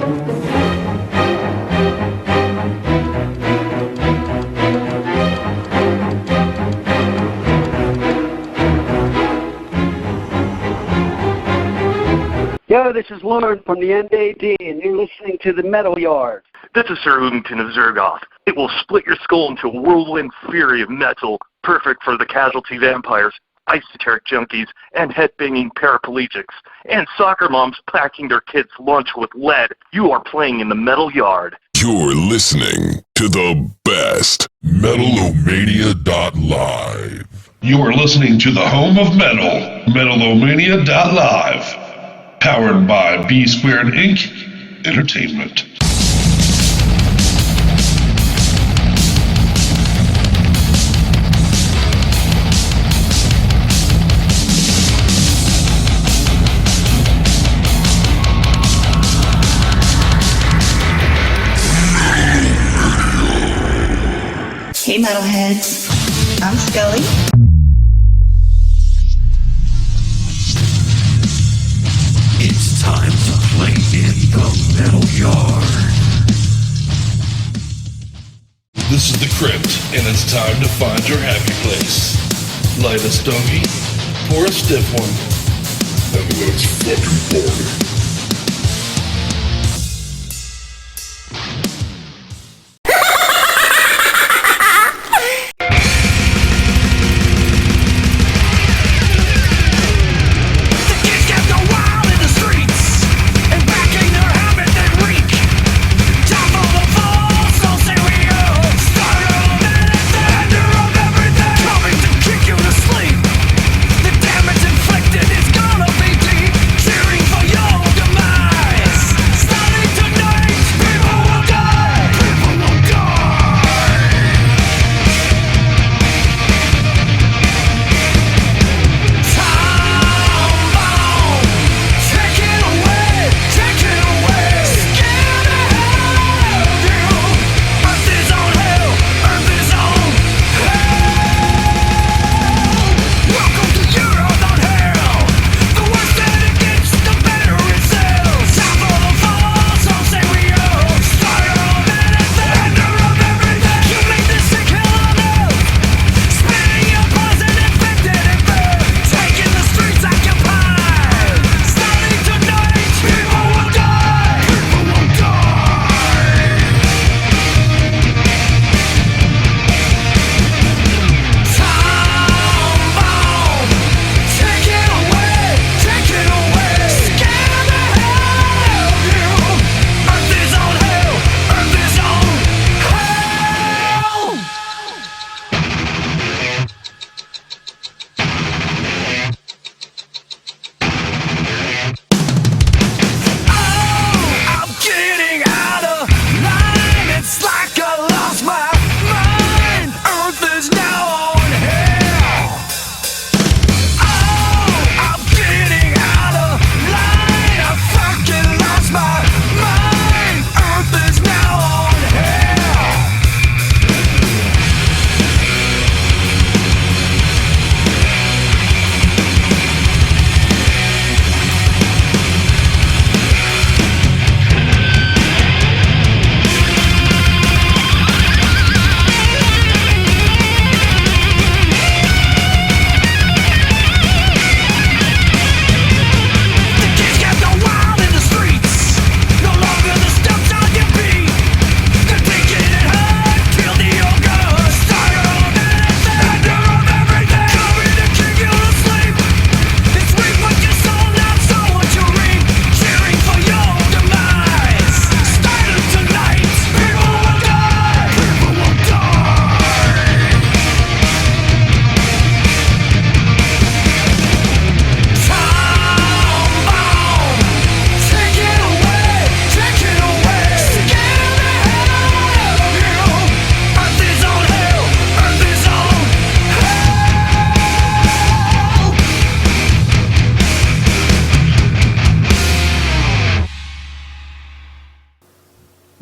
Yo, this is Lauren from the NAD, and you're listening to the Metal Yard. This is Sir Oomington of Zergoth. It will split your skull into a whirlwind fury of metal, perfect for the casualty vampires, esoteric junkies, and head-banging paraplegics, and soccer moms packing their kids' lunch with lead. You are playing in the Metal Yard. You're listening to the best Metal-O-Mania.live. You are listening to the home of metal, Metal-O-Mania.live. Powered by B Squared Inc. Entertainment. Hey Metalheads, I'm Scully. It's time to play in the Metal Yard. This is the Crypt, and it's time to find your happy place. Light a stogie, pour a stiff one, and let's fucking party.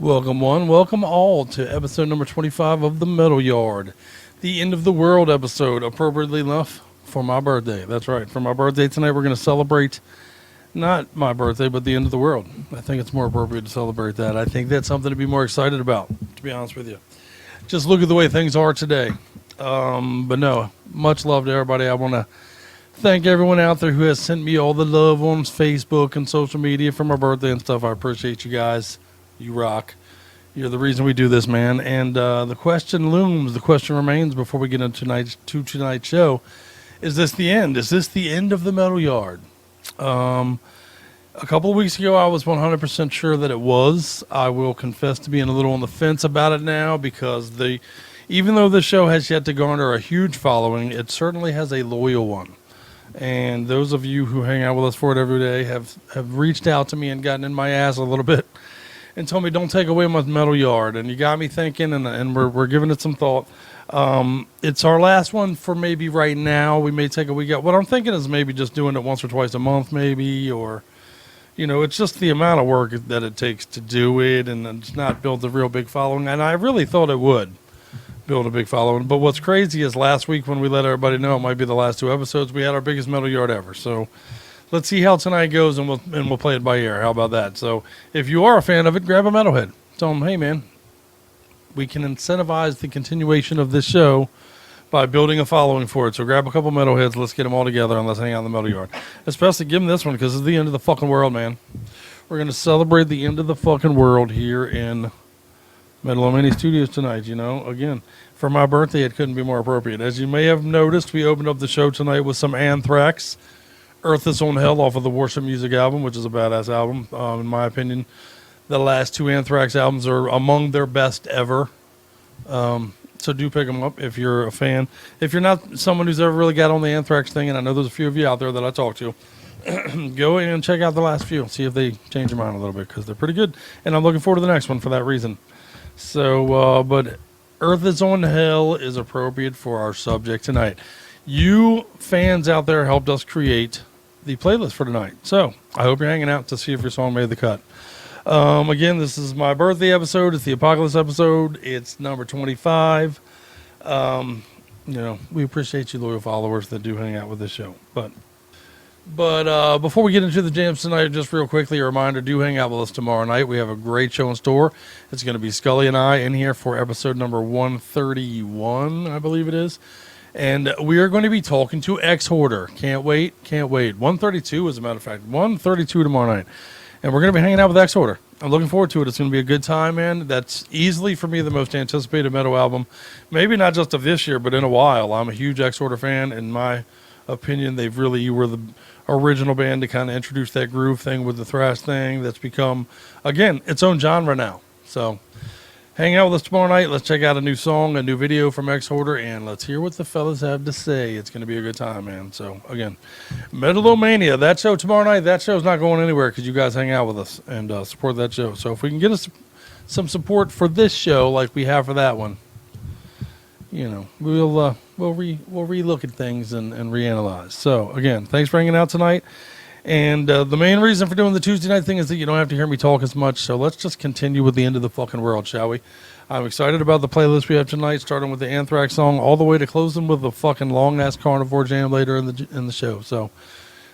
Welcome one, welcome all to episode number 25 of the Metal Yard, the end of the world episode, appropriately enough for my birthday. That's right, for my birthday tonight we're going to celebrate Not my birthday, but the end of the world. I think it's more appropriate to celebrate that. I think that's something to be more excited about, to be honest with you. Just look at the way things are today. But no, much love to everybody. I want to thank everyone out there who has sent me all the love on Facebook and social media for my birthday and stuff. I appreciate you guys. You rock. You're the reason we do this, man. And the question looms, the question remains before we get into tonight's show. Is this the end? Is this the end of the Metal Yard? A couple of weeks ago, I was 100% sure that it was. I will confess to being a little on the fence about it now because even though the show has yet to garner a huge following, it certainly has a loyal one. And those of you who hang out with us for it every day have reached out to me and gotten in my ass a little bit and told me, don't take away my Metal Yard. And you got me thinking, and we're giving it some thought. It's our last one for maybe right now. We may take a week out. What I'm thinking is maybe just doing it once or twice a month, maybe, or, it's just the amount of work that it takes to do it, and it's not build a real big following. And I really thought it would build a big following. But what's crazy is last week when we let everybody know it might be the last 2 episodes, we had our biggest Metal Yard ever. So let's see how tonight goes, and we'll play it by ear. How about that? So if you are a fan of it, grab a metalhead. Tell them, hey, man, we can incentivize the continuation of this show by building a following for it. So grab a couple metalheads, let's get them all together, and let's hang out in the Metal Yard. Especially give them this one, because it's the end of the fucking world, man. We're going to celebrate the end of the fucking world here in Metal-O-Mania Studios tonight, Again, for my birthday, it couldn't be more appropriate. As you may have noticed, we opened up the show tonight with some Anthrax, Earth is on Hell off of the Worship Music album, which is a badass album, in my opinion. The last 2 Anthrax albums are among their best ever. So do pick them up if you're a fan. If you're not someone who's ever really got on the Anthrax thing, and I know there's a few of you out there that I talk to, go in and check out the last few. See if they change your mind a little bit, because they're pretty good. And I'm looking forward to the next one for that reason. So, but Earth is on Hell is appropriate for our subject tonight. You fans out there helped us create the playlist for tonight. So I hope you're hanging out to see if your song made the cut. Again, this is my birthday episode. It's the Apocalypse episode. It's number 25. We appreciate you loyal followers that do hang out with this show. But before we get into the jams tonight, just real quickly, a reminder, do hang out with us tomorrow night. We have a great show in store. It's going to be Scully and I in here for episode number 131, I believe it is. And we are going to be talking to X-Hoarder. Can't wait. 132, as a matter of fact. 132 tomorrow night. And we're going to be hanging out with X-Hoarder. I'm looking forward to it. It's going to be a good time, man. That's easily, for me, the most anticipated metal album. Maybe not just of this year, but in a while. I'm a huge X-Hoarder fan. In my opinion, you were the original band to kind of introduce that groove thing with the thrash thing that's become, again, its own genre now. So hang out with us tomorrow night. Let's check out a new song, a new video from X-Hoarder, and let's hear what the fellas have to say. It's going to be a good time, man. So, again, Metal-O-Mania, that show tomorrow night, that show's not going anywhere because you guys hang out with us and support that show. So if we can get us some support for this show like we have for that one, we'll relook at things and reanalyze. So, again, thanks for hanging out tonight. And the main reason for doing the Tuesday night thing is that you don't have to hear me talk as much. So let's just continue with the end of the fucking world, shall we? I'm excited about the playlist we have tonight, starting with the Anthrax song all the way to closing with the fucking long-ass Carnivore jam later in the show. So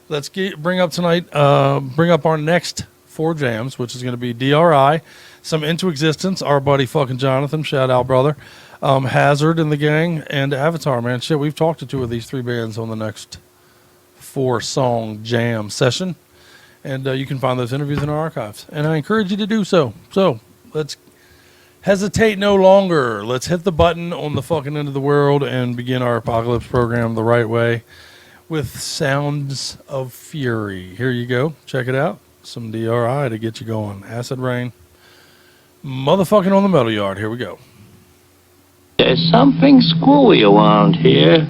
let's bring up our next 4 jams, which is going to be DRI, some Into Existence, our buddy fucking Jonathan, shout out, brother, Hazard and the gang, and Avatar, man. Shit, we've talked to 2 of these 3 bands on the next 4-song jam session, and you can find those interviews in our archives, and I encourage you to do so. So let's hesitate no longer. Let's hit the button on the fucking end of the world and begin our Apocalypse program the right way with Sounds of Fury. Here you go. Check it out. Some DRI to get you going. Acid Rain. Motherfucking on the Metal Yard. Here we go. There's something screwy around here.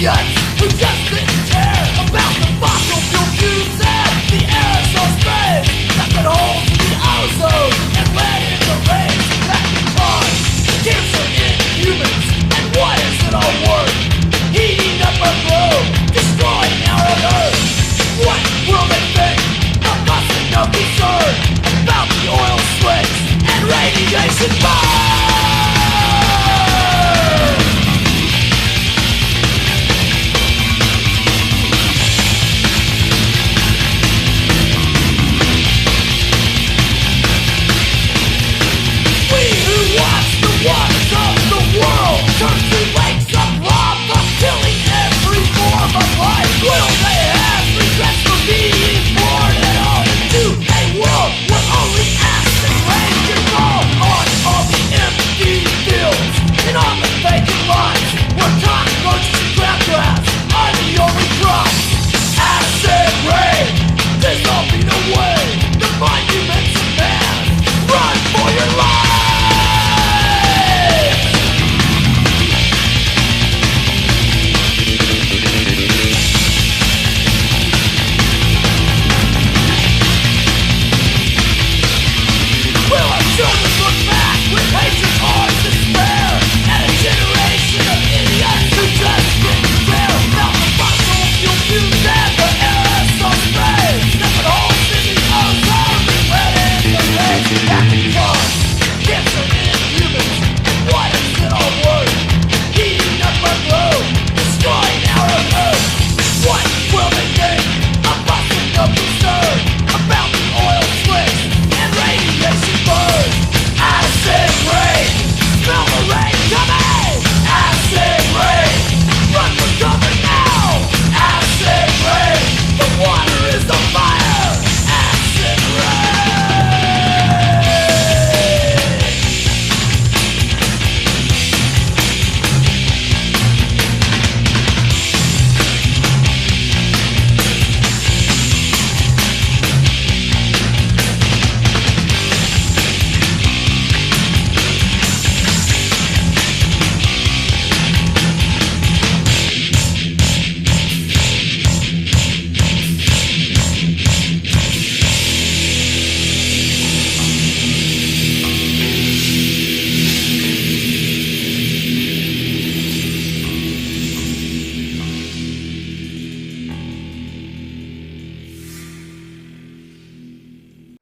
idiots who just didn't care about the fossil fuel fumes and the aerosol sprays that put holes in the ozone and led into rays that can cause cancer in humans. And what is it all worth? Heating up our globe, destroying our Earth. What will they think of us and no concern about the oil slicks and radiation burn? We who watch the waters of the world turn to lakes of lava, killing every form of life. Will they have regrets for being born at all into a world where only acid rain can fall on all the empty fields and on the vacant lots where cockroaches and crabgrass are the only crops? Acid rain dissolving away the monuments of man. Run for your life! Will our children look back with hatred or despair at a generation of idiots who just didn't care about the fossil fuel fumes and the aerosol sprays that put holes in the ozone and let in the rays that can cause cancer in humans? And what is it all worth? Heating up our globe, destroying our Earth. What will they think of us and no concern about the oil slicks and radiation burn? Acid rain, smell the rain coming. Acid rain, run for cover now. Acid rain, the water is on fire. Acid rain.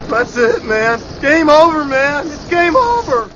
That's it, man. Game over, man. It's game over.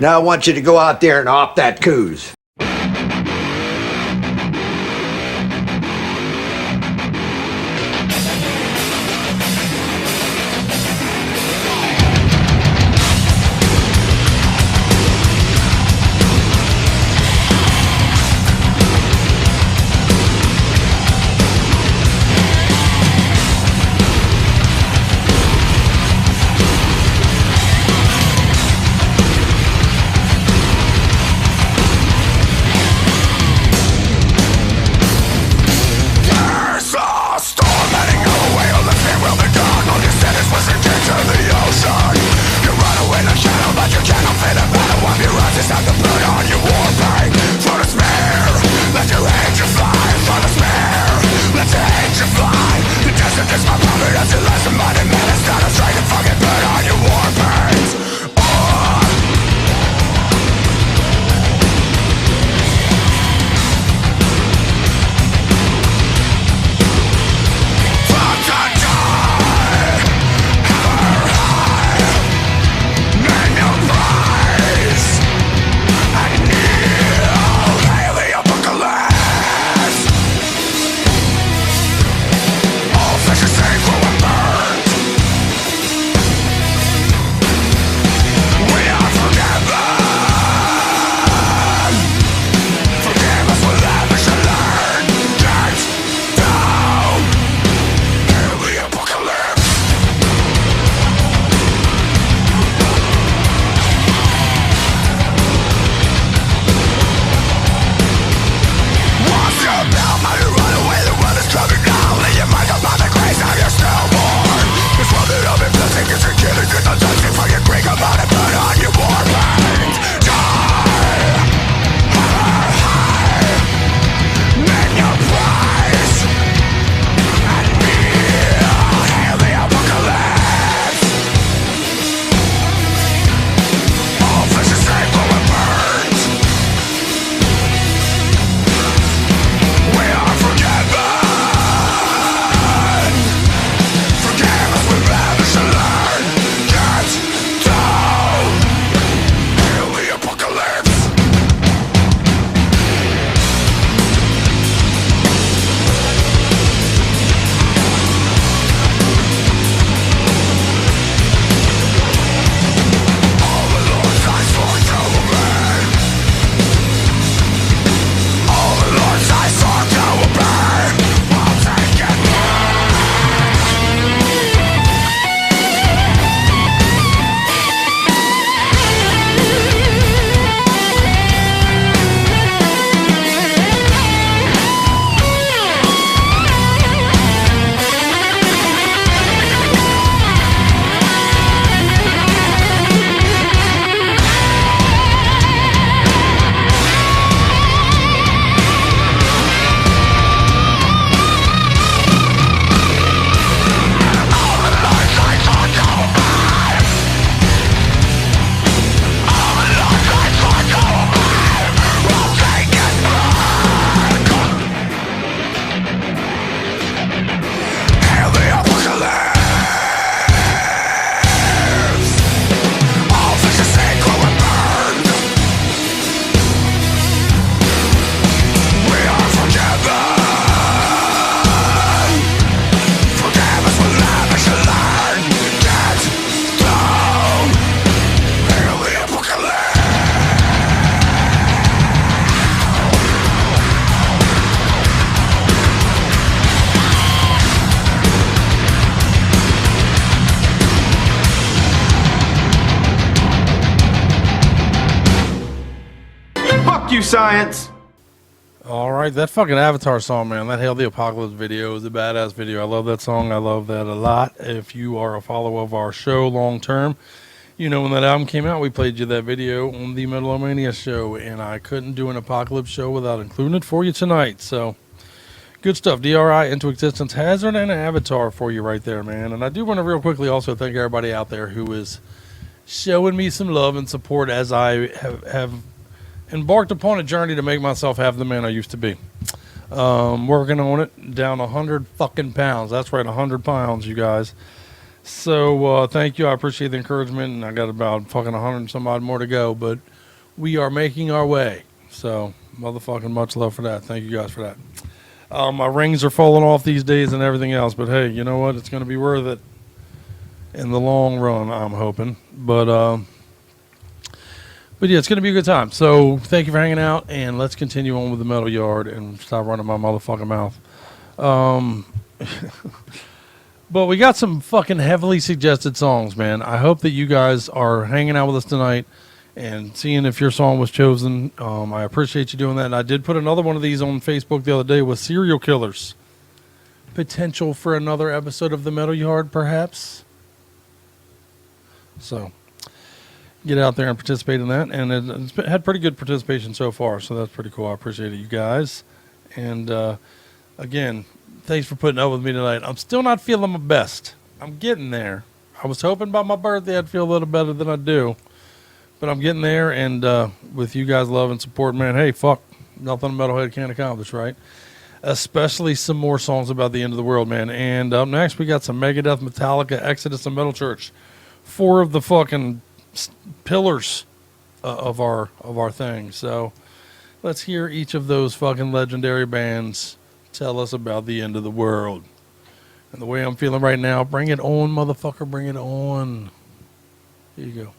Now I want you to go out there and off that coos. you, science. All right, that fucking Avatar song, man. That Hail the Apocalypse video is a badass video. I love that song. I love that a lot. If you are a follower of our show long term, you know when that album came out, we played you that video on the Metal-O-Mania show, and I couldn't do an Apocalypse show without including it for you tonight. So, good stuff. DRI, Into Existence, Hazard, and Avatar for you right there, man. And I do want to real quickly also thank everybody out there who is showing me some love and support as I have embarked upon a journey to make myself have the man I used to be. Working on it, down 100 fucking pounds. That's right, 100 pounds, you guys. So thank you. I appreciate the encouragement, and I got about fucking 100 and some odd more to go, but we are making our way. So motherfucking much love for that. Thank you guys for that. My rings are falling off these days and everything else, but hey, you know what? It's going to be worth it in the long run, I'm hoping. But yeah, it's going to be a good time. So thank you for hanging out, and let's continue on with the Metal Yard and stop running my motherfucking mouth. But we got some fucking heavily suggested songs, man. I hope that you guys are hanging out with us tonight and seeing if your song was chosen. I appreciate you doing that. And I did put another one of these on Facebook the other day with serial killers. Potential for another episode of the Metal Yard, perhaps. So get out there and participate in that. And it's had pretty good participation so far, so that's pretty cool. I appreciate it, you guys. And again, thanks for putting up with me tonight. I'm still not feeling my best. I'm getting there. I was hoping by my birthday I'd feel a little better than I do. But I'm getting there, and with you guys' love and support, man, hey, fuck, nothing a metalhead can't accomplish, right? Especially some more songs about the end of the world, man. And up next, we got some Megadeth, Metallica, Exodus, and Metal Church. 4 of the fucking pillars of our thing. So let's hear each of those fucking legendary bands tell us about the end of the world. And the way I'm feeling right now, bring it on, motherfucker, bring it on. Here you go.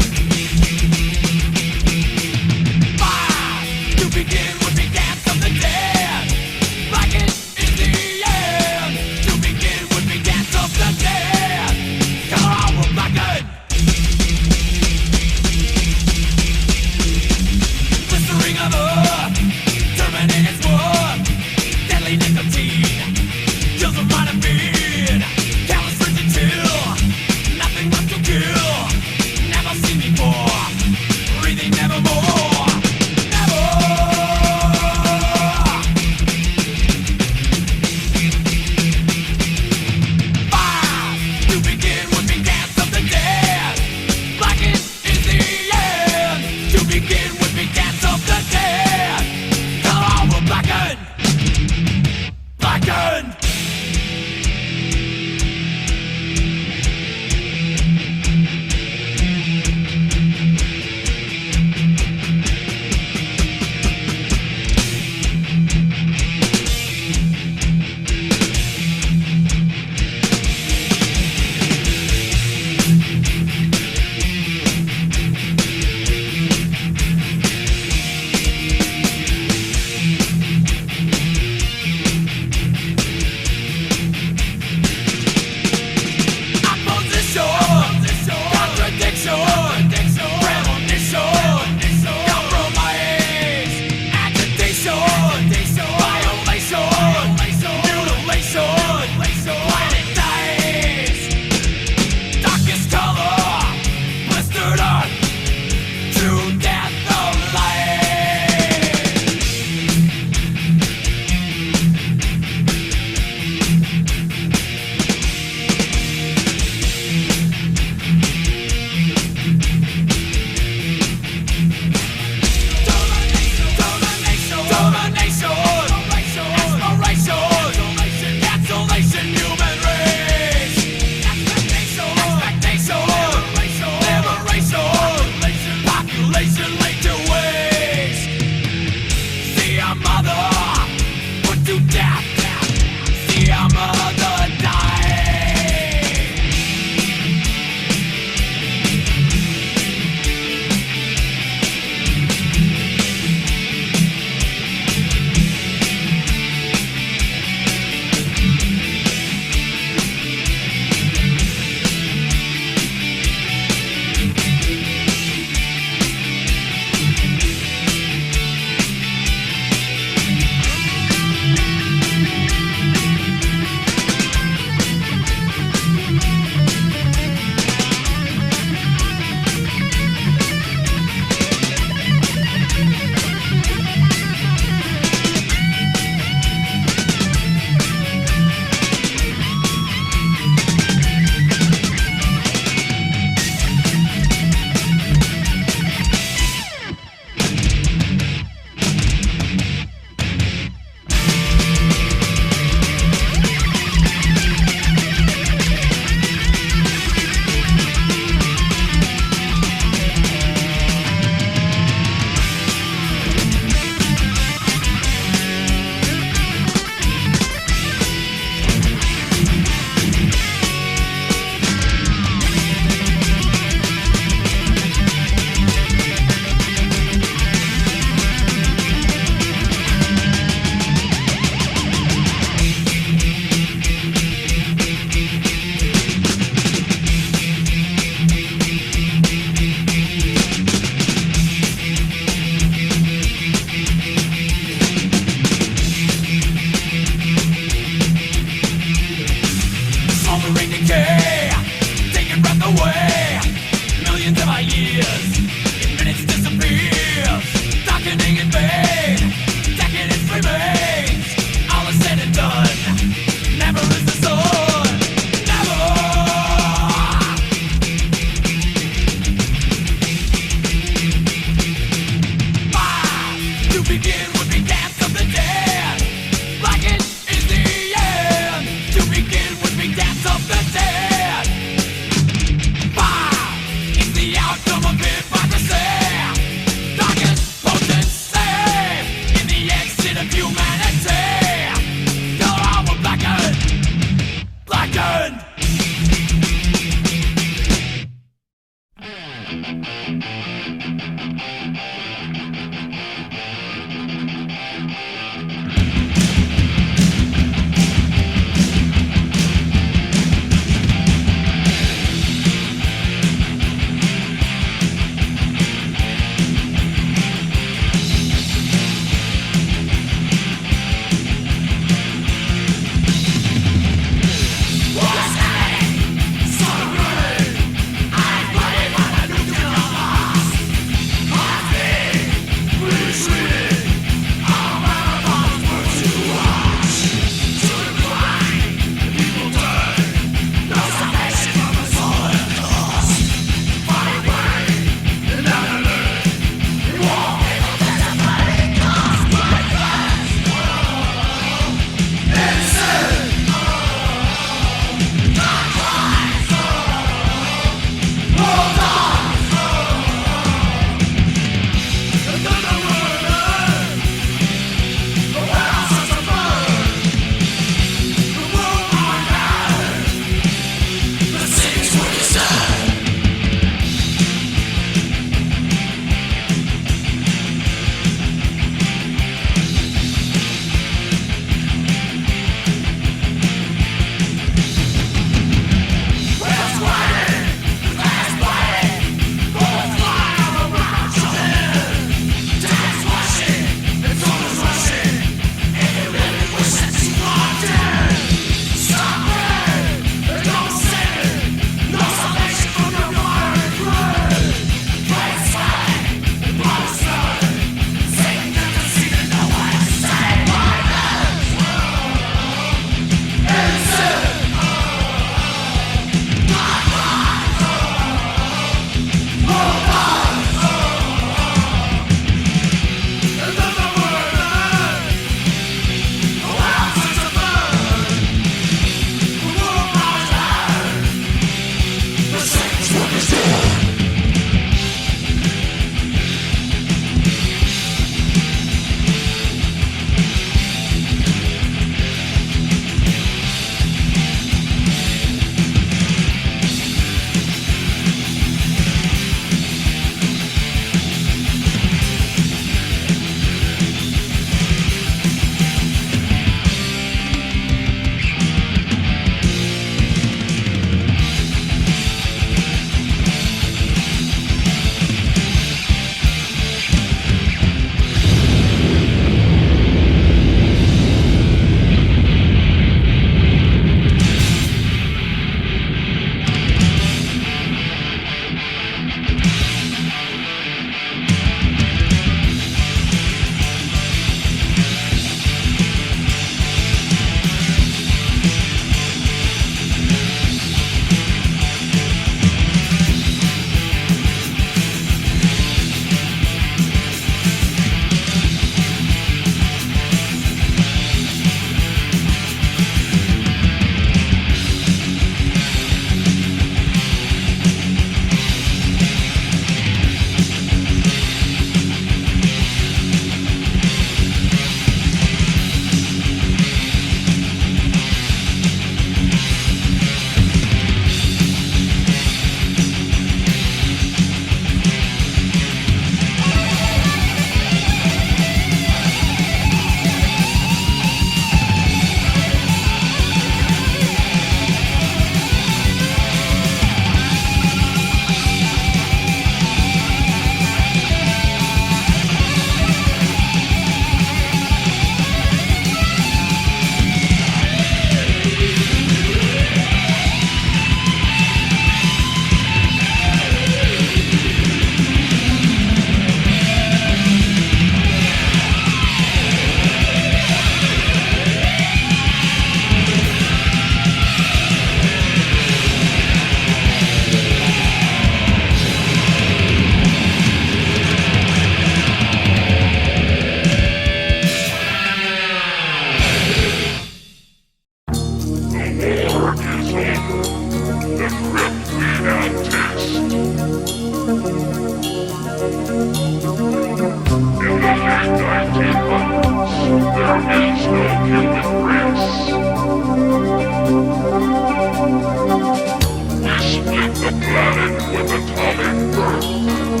planet with atomic birth.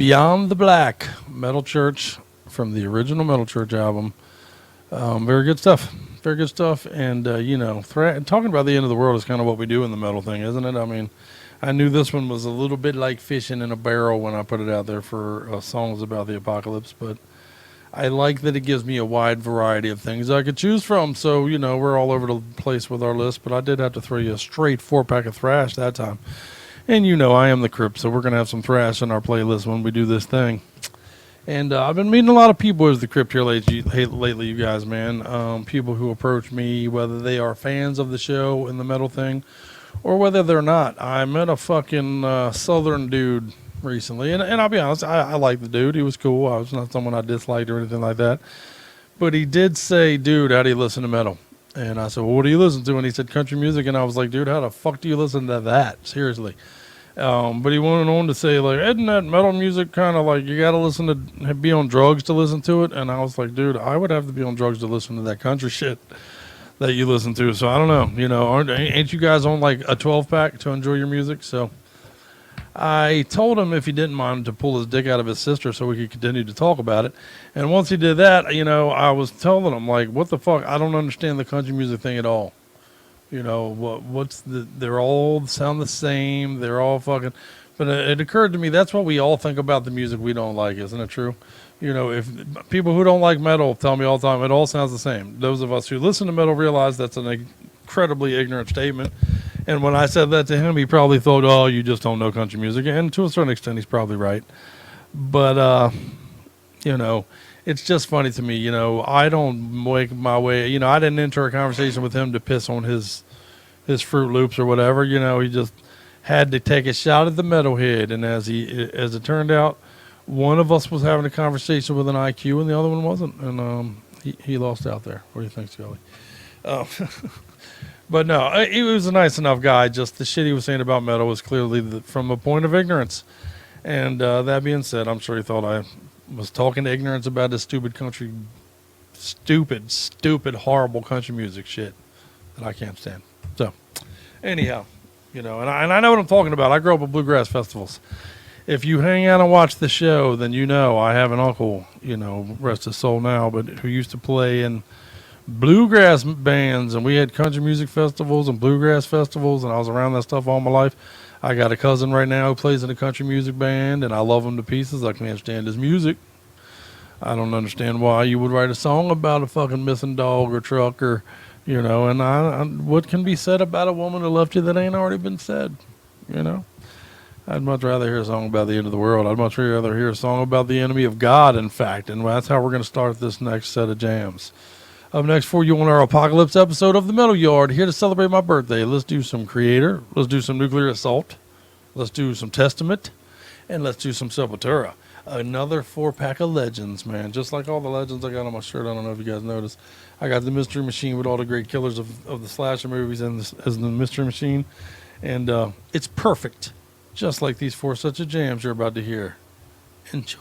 Beyond the Black, Metal Church, from the original Metal Church album. Very good stuff. Very good stuff. And, talking about the end of the world is kind of what we do in the metal thing, isn't it? I mean, I knew this one was a little bit like fishing in a barrel when I put it out there for songs about the apocalypse, but I like that it gives me a wide variety of things I could choose from. So, we're all over the place with our list, but I did have to throw you a straight 4-pack of thrash that time. And I am the Crypt, so we're going to have some thrash on our playlist when we do this thing. And I've been meeting a lot of people as the Crypt here lately, you guys, man. People who approach me, whether they are fans of the show and the metal thing, or whether they're not. I met a fucking southern dude recently, and I'll be honest, I like the dude. He was cool. I was not someone I disliked or anything like that. But he did say, dude, how do you listen to metal? And I said, well, what do you listen to? And he said, country music. And I was like, dude, how the fuck do you listen to that? Seriously. But he went on to say, like, isn't that metal music kind of like you got to listen to, be on drugs to listen to it? And I was like, dude, I would have to be on drugs to listen to that country shit that you listen to. So I don't know, ain't you guys on like a 12-pack to enjoy your music? So I told him if he didn't mind to pull his dick out of his sister so we could continue to talk about it. And once he did that, I was telling him, like, what the fuck? I don't understand the country music thing at all. They're all sound the same. They're all fucking But it occurred to me that's what we all think about the music we don't like, isn't it true? You know, if people who don't like metal tell me all the time, it all sounds the same. Those of us who listen to metal realize that's an incredibly ignorant statement. And when I said that to him, he probably thought, oh, you just don't know country music. And to a certain extent, he's probably right. But, you know, it's just funny to me. You know, I don't make my way. You know, I didn't enter a conversation with him to piss on his Fruit Loops or whatever. You know, he just had to take a shot at the metalhead. And as it turned out, one of us was having a conversation with an IQ and the other one wasn't. And he lost out there. What do you think, Scully? But no, he was a nice enough guy. Just the shit he was saying about metal was clearly from a point of ignorance. And that being said, I'm sure he thought I was talking ignorance about this stupid, horrible country music shit that I can't stand. So, anyhow, you know, and I know what I'm talking about. I grew up at bluegrass festivals. If you hang out and watch the show, then you know I have an uncle, you know, rest his soul now, but who used to play in bluegrass bands, and we had country music festivals and bluegrass festivals, and I was around that stuff all my life. I got a cousin right now who plays in a country music band, and I love him to pieces. I can't stand his music. I don't understand why you would write a song about a fucking missing dog or truck or, you know, and I what can be said about a woman who left you that ain't already been said, you know? I'd much rather hear a song about the end of the world. I'd much rather hear a song about the enemy of God, in fact, and that's how we're going to start this next set of jams. Up next for you on our Apocalypse episode of The Metal Yard, here to celebrate my birthday. Let's do some Creator, let's do some Nuclear Assault, let's do some Testament, and let's do some Sepultura. Another 4-pack of legends, man. Just like all the legends I got on my shirt. I don't know if you guys noticed. I got the Mystery Machine with all the great killers of the slasher movies as the Mystery Machine. And it's perfect. Just like these 4 such of jams you're about to hear. Enjoy.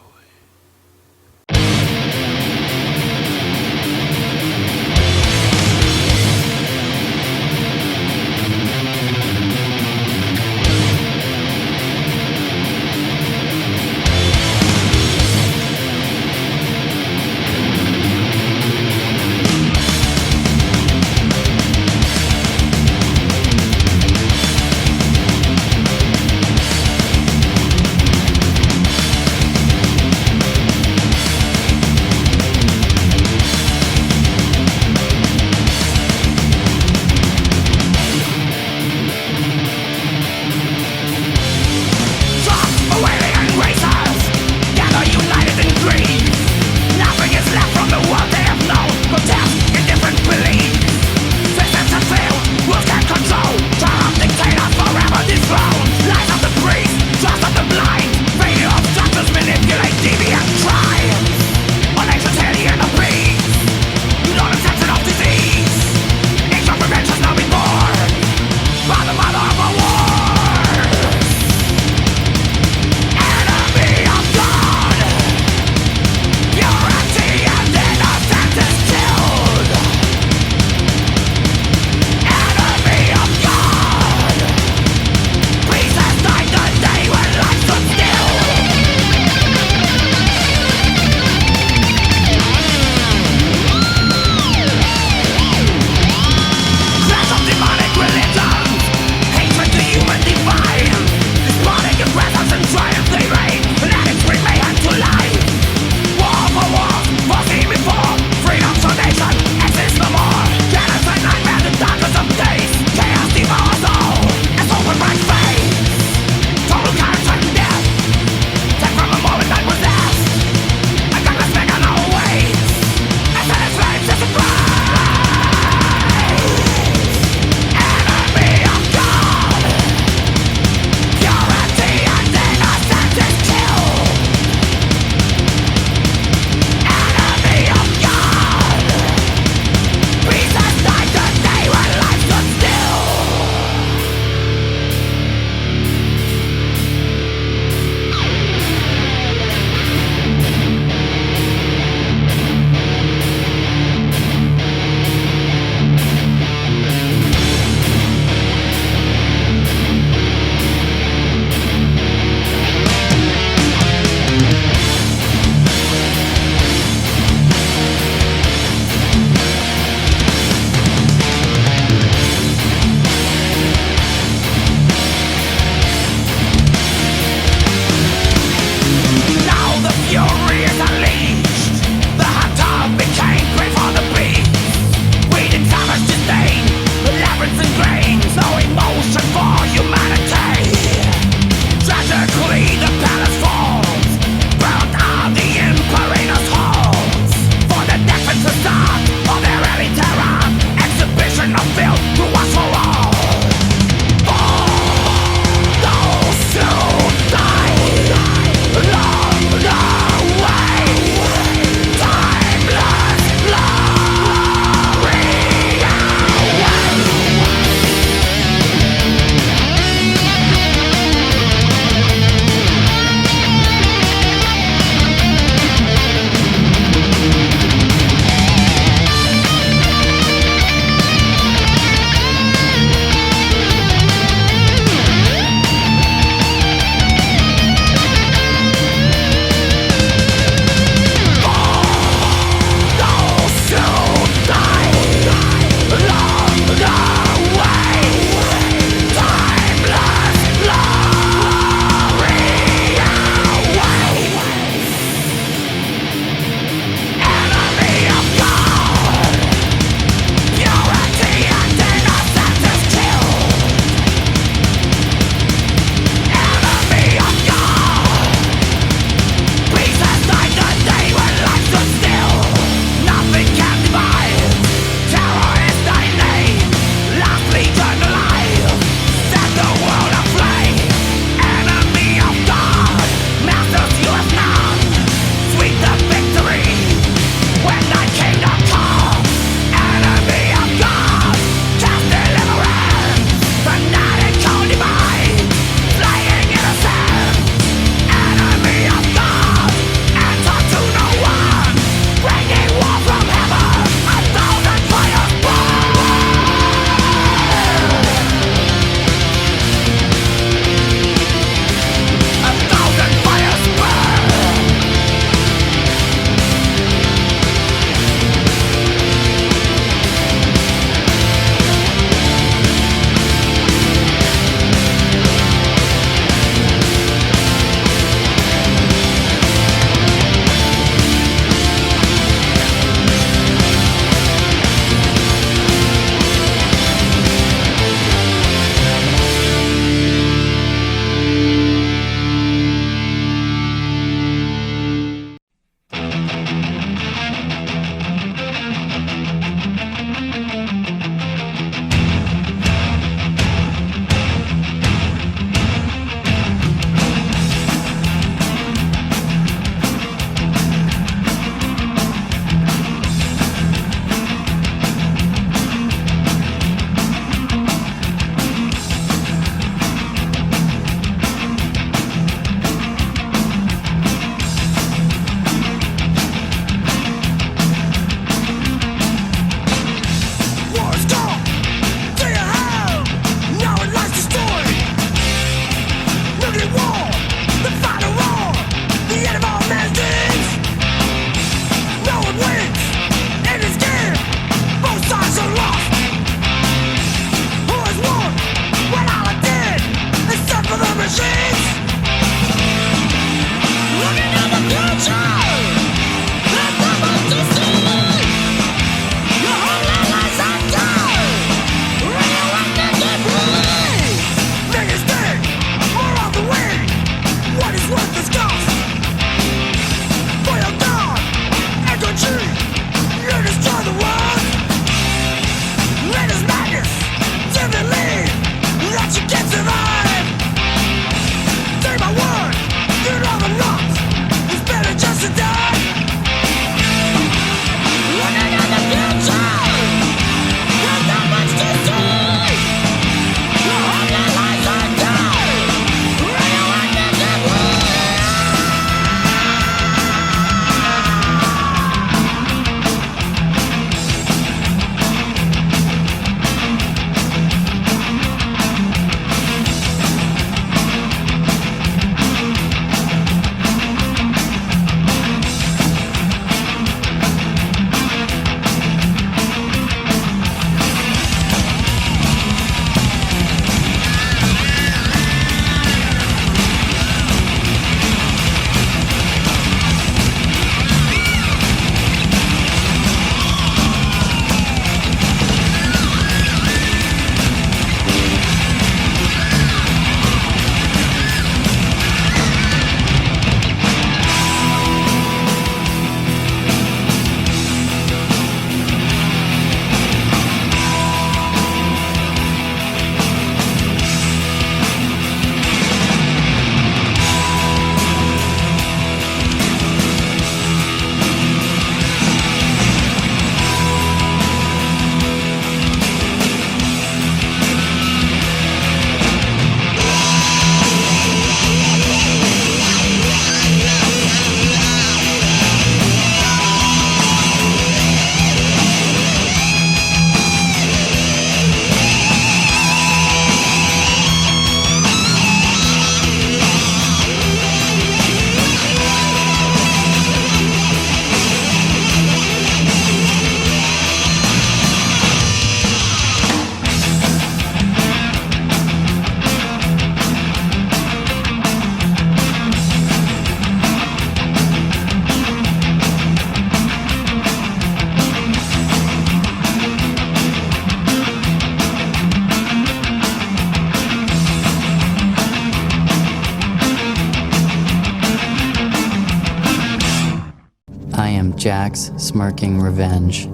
I am Jack's smirking revenge.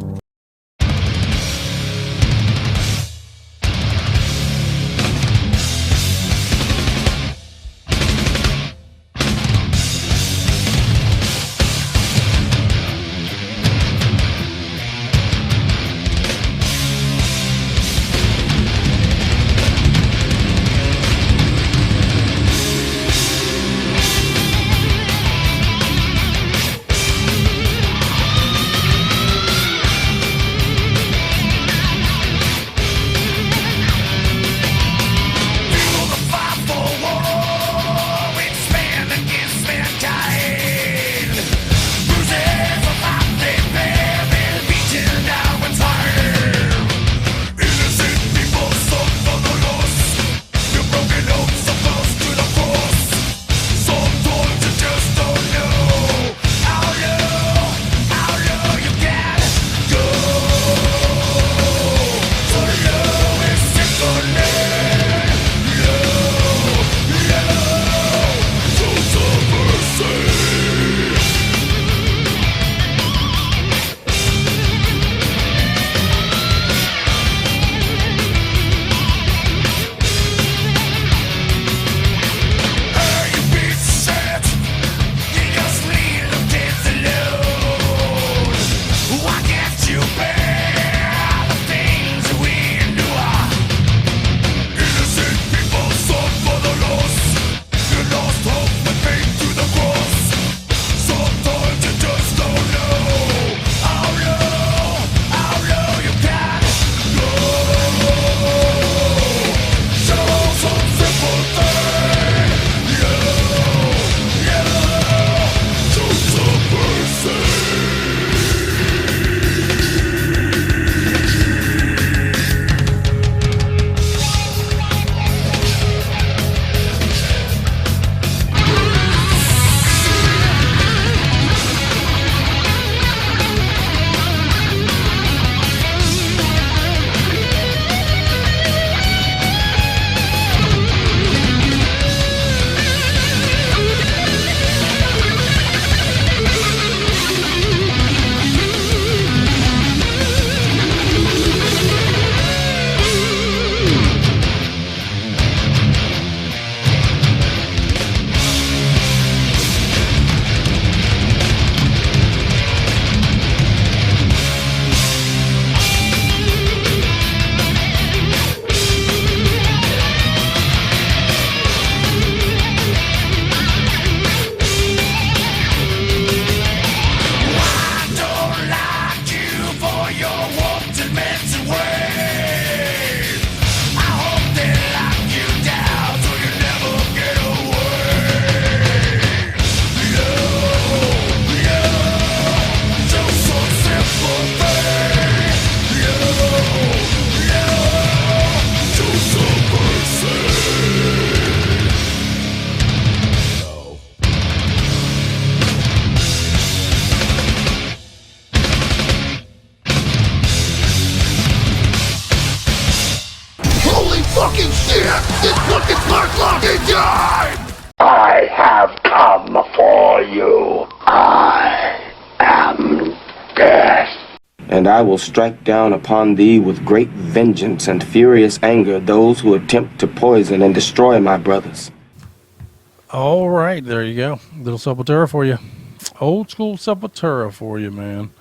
fucking shit! It's fucking fucking time! I have come for you. I am death. And I will strike down upon thee with great vengeance and furious anger those who attempt to poison and destroy my brothers. All right, there you go. Little Sepultura for you. Old school Sepultura for you, man.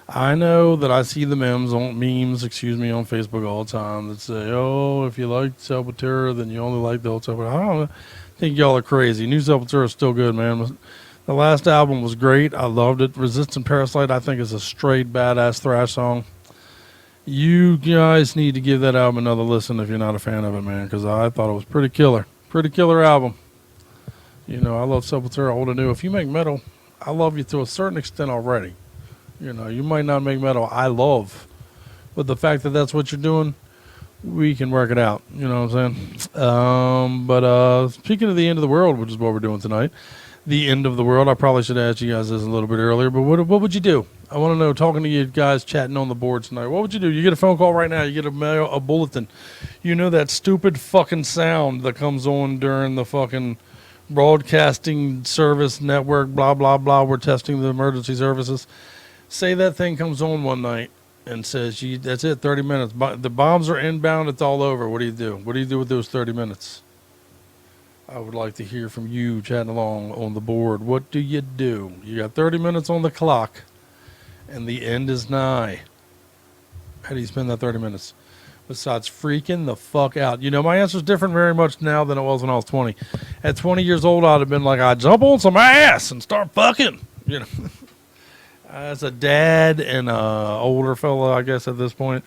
I know that I see the memes on on Facebook all the time that say, oh, if you like Sepultura, then you only like the old Sepultura. I don't think y'all are crazy. New Sepultura is still good, man. The last album was great. I loved it. Resistant Parasite, I think, is a straight badass thrash song. You guys need to give that album another listen if you're not a fan of it, man, because I thought it was pretty killer. Pretty killer album. You know, I love Sepultura old and new. If you make metal, I love you to a certain extent already. You know, you might not make metal I love, but the fact that that's what you're doing, we can work it out. You know what I'm saying? But speaking of the end of the world, which is what we're doing tonight, the end of the world, I probably should ask you guys this a little bit earlier, but what would you do? I want to know, talking to you guys chatting on the board tonight, what would you do? You get a phone call right now, you get a bulletin. You know that stupid fucking sound that comes on during the fucking broadcasting service network, blah, blah, blah. We're testing the emergency services. Say that thing comes on one night and says, that's it, 30 minutes. The bombs are inbound. It's all over. What do you do? What do you do with those 30 minutes? I would like to hear from you chatting along on the board. What do? You got 30 minutes on the clock and the end is nigh. How do you spend that 30 minutes? Besides freaking the fuck out. You know, my answer's different very much now than it was when I was 20. At 20 years old, I'd have been like, I'd jump on some ass and start fucking, you know. As a dad and a older fella, I guess at this point,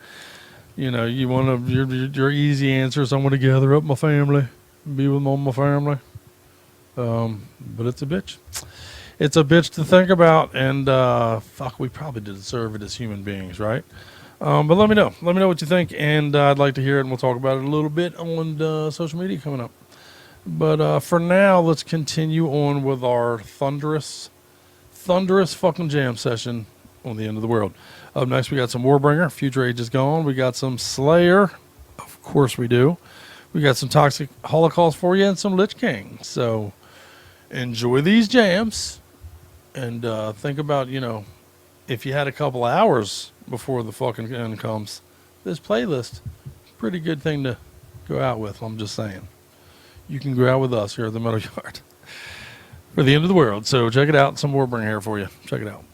you know, you want to, your easy answer is I'm going to gather up my family, be with my family. But it's a bitch. It's a bitch to think about, and fuck, we probably deserve it as human beings, right? But let me know. Let me know what you think, and I'd like to hear it, and we'll talk about it a little bit on social media coming up. But for now, let's continue on with our thunderous fucking jam session on the end of the world. Up next, we got some Warbringer, Future Age is Gone. We got some Slayer, of course we do. We got some Toxic Holocaust for you and some Lich King. So enjoy these jams, and think about, you know, if you had a couple hours before the fucking end comes, this playlist, pretty good thing to go out with. I'm just saying. You can go out with us here at the Metal Yard for the end of the world. So check it out. Some Warbringer here for you. Check it out.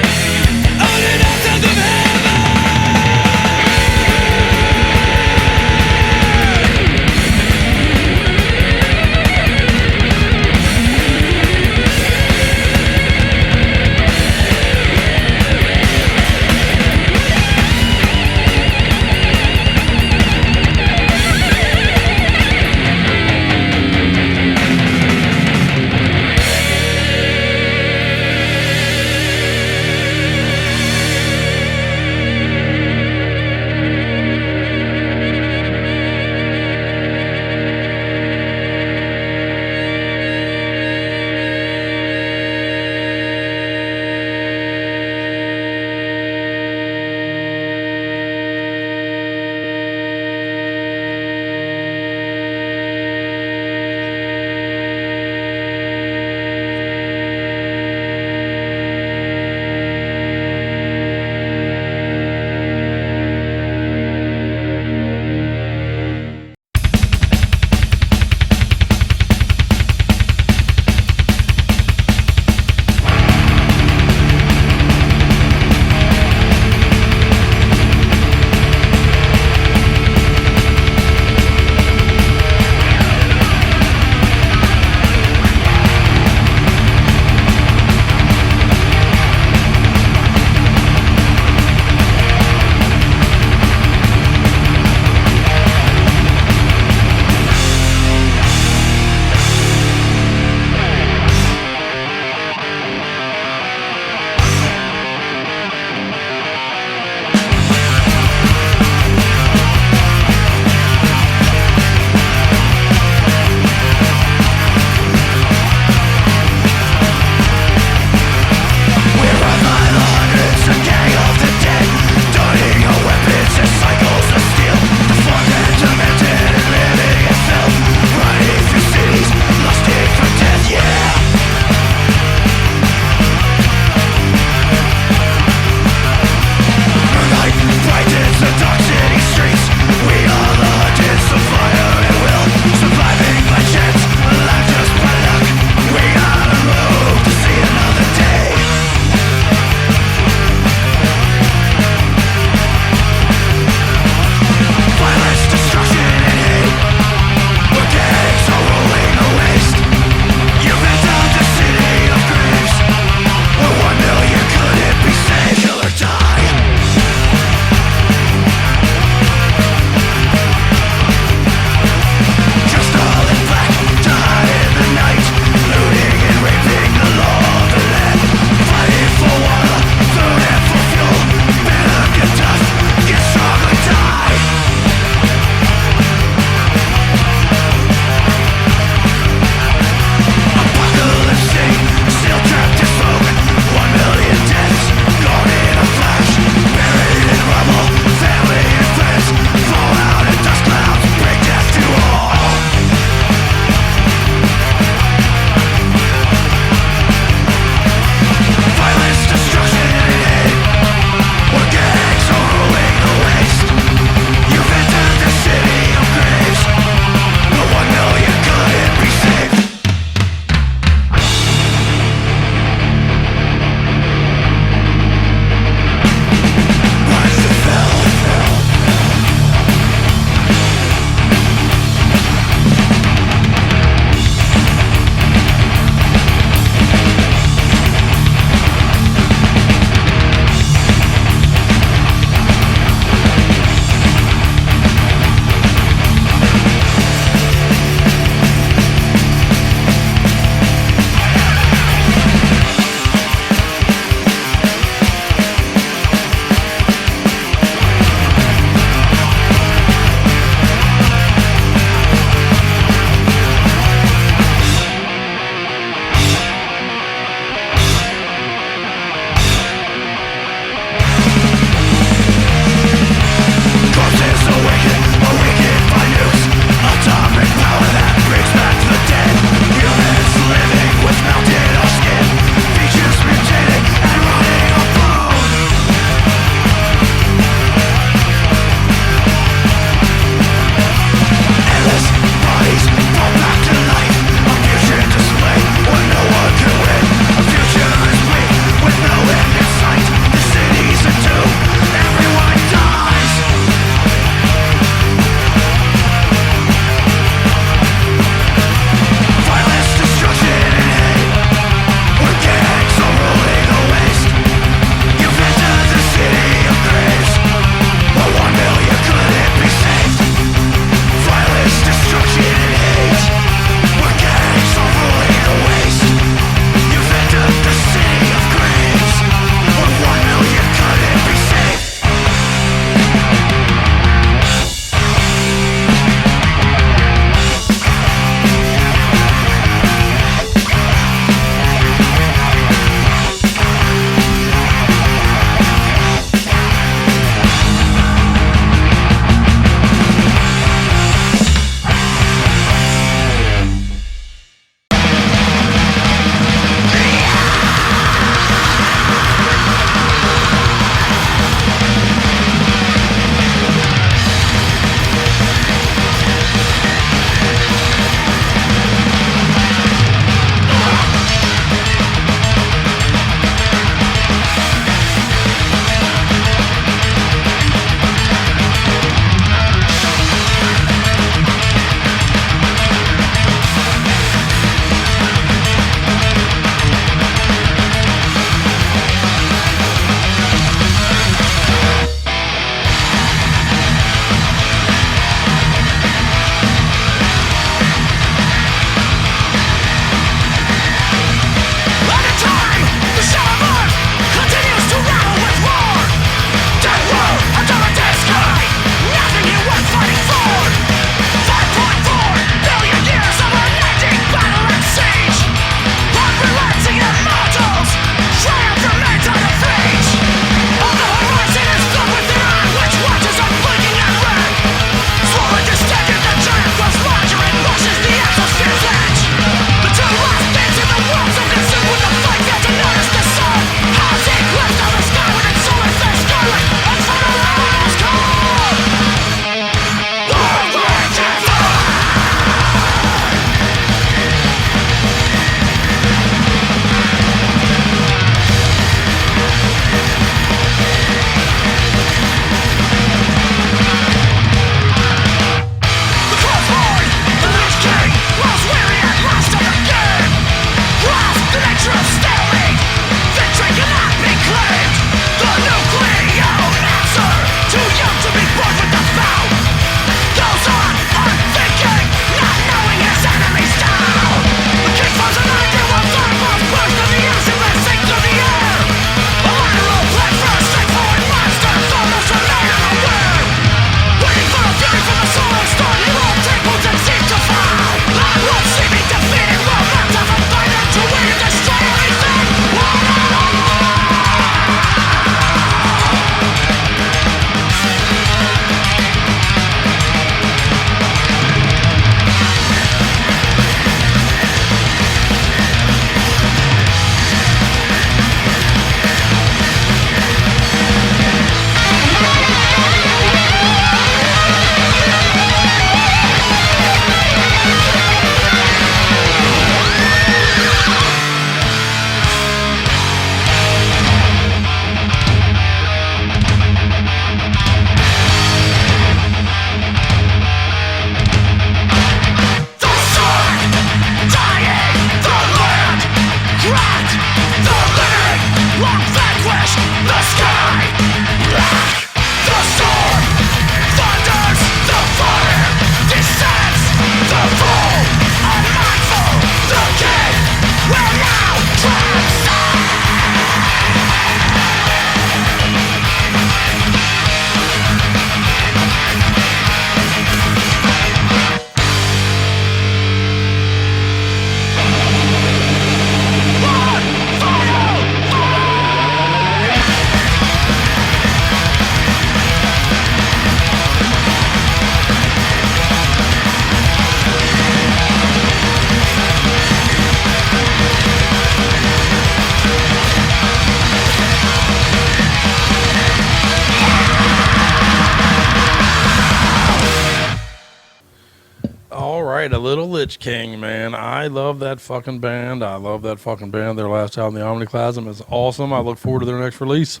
A Little Lich King, man. I love that fucking band. Their last album, The Omniclasm, is awesome. I look forward to their next release.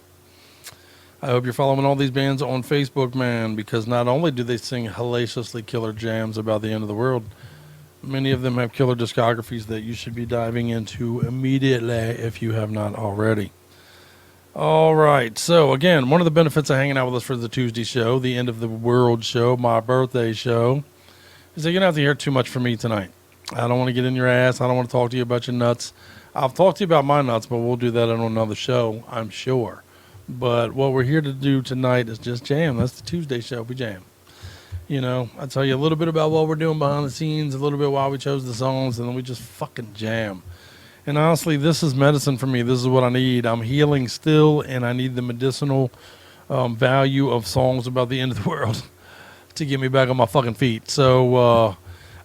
I hope you're following all these bands on Facebook, man, because not only do they sing hellaciously killer jams about the end of the world, many of them have killer discographies that you should be diving into immediately if you have not already. All right. So, again, one of the benefits of hanging out with us for the Tuesday show, the end of the world show, my birthday show, is that you're going to have to hear too much from me tonight. I don't want to get in your ass. I don't want to talk to you about your nuts. I'll talk to you about my nuts, but we'll do that on another show, I'm sure. But what we're here to do tonight is just jam. That's the Tuesday show. We jam. You know, I tell you a little bit about what we're doing behind the scenes, a little bit why we chose the songs, and then we just fucking jam. And honestly, this is medicine for me. This is what I need. I'm healing still, and I need the medicinal value of songs about the end of the world to get me back on my fucking feet. So,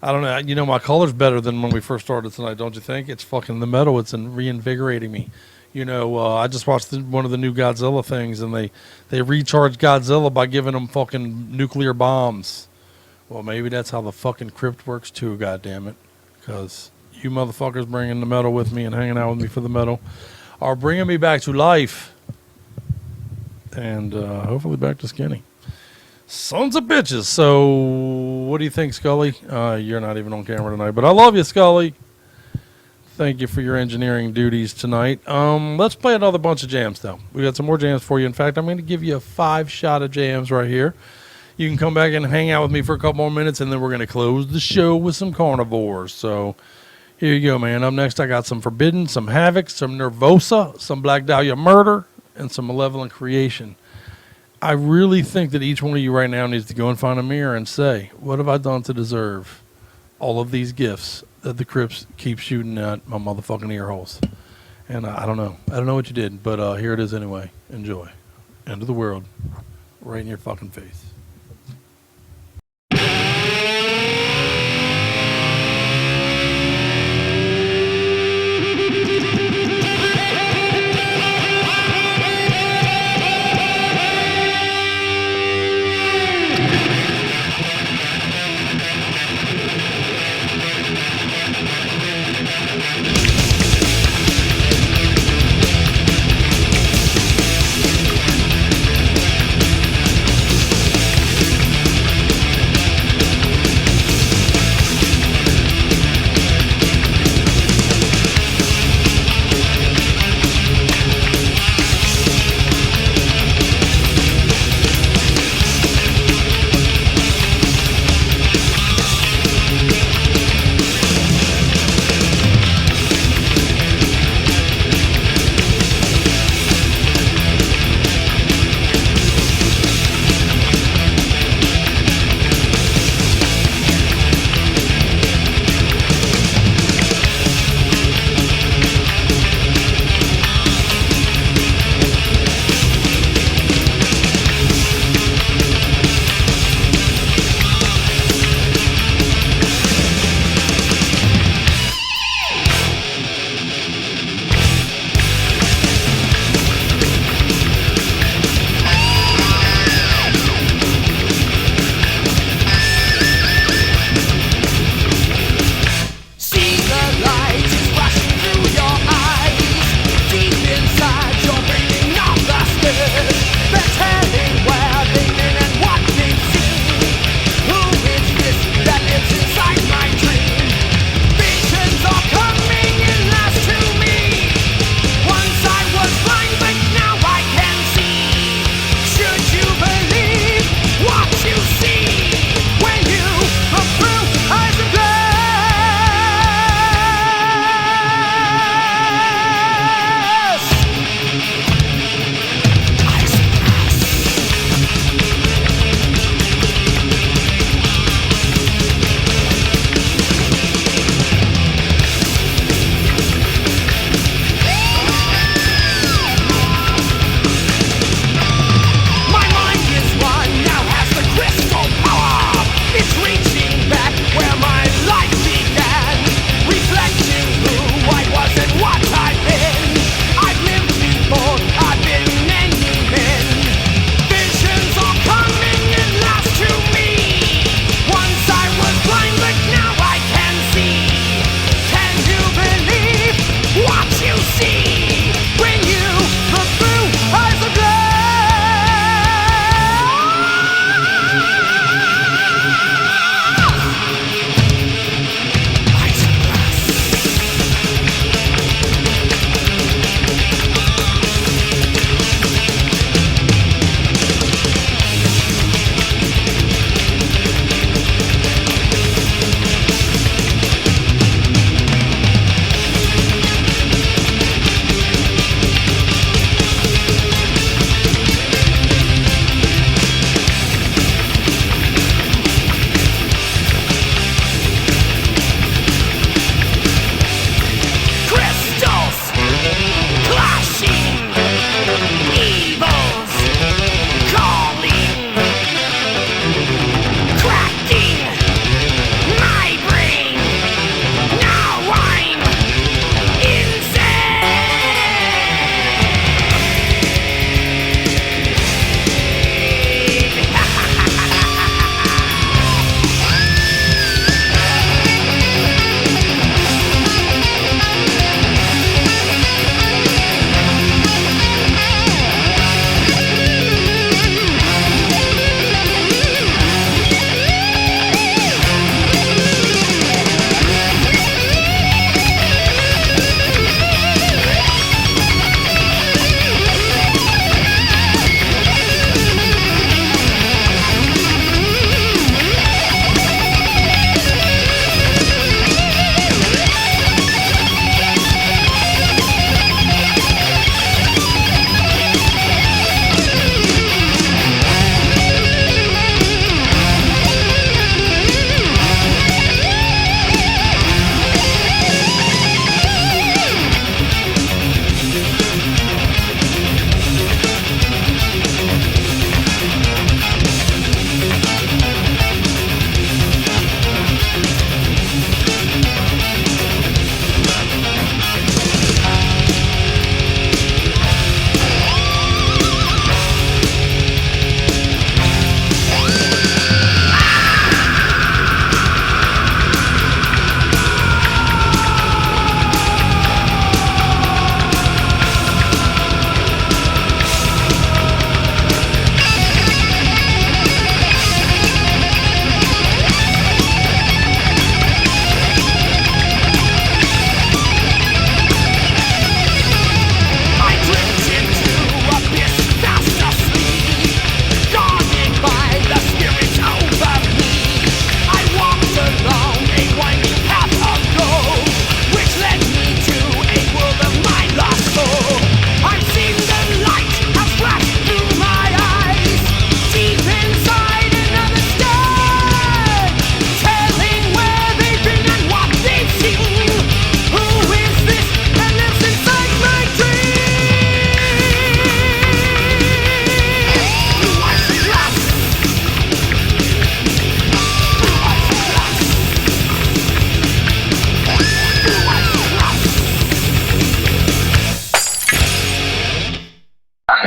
I don't know. You know, my color's better than when we first started tonight, don't you think? It's fucking the metal. It's reinvigorating me. You know, I just watched one of the new Godzilla things, and they recharged Godzilla by giving him fucking nuclear bombs. Well, maybe that's how the fucking crypt works too, goddammit. Because you motherfuckers bringing the metal with me and hanging out with me for the metal are bringing me back to life. And hopefully back to skinny. Sons of bitches. So, what do you think, Scully? You're not even on camera tonight, but I love you, Scully. Thank you for your engineering duties tonight. Let's play another bunch of jams, though. We got some more jams for you. In fact, I'm going to give you a 5-shot of jams right here. You can come back and hang out with me for a couple more minutes, and then we're going to close the show with some carnivores. So, here you go, man. Up next, I got some Forbidden, some Havoc, some Nervosa, some Black Dahlia Murder, and some Malevolent Creation. I really think that each one of you right now needs to go and find a mirror and say, what have I done to deserve all of these gifts that the Crips keep shooting at my motherfucking ear holes? And I don't know. I don't know what you did, but here it is anyway. Enjoy. End of the world. Right in your fucking face.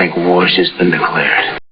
think war's just been declared.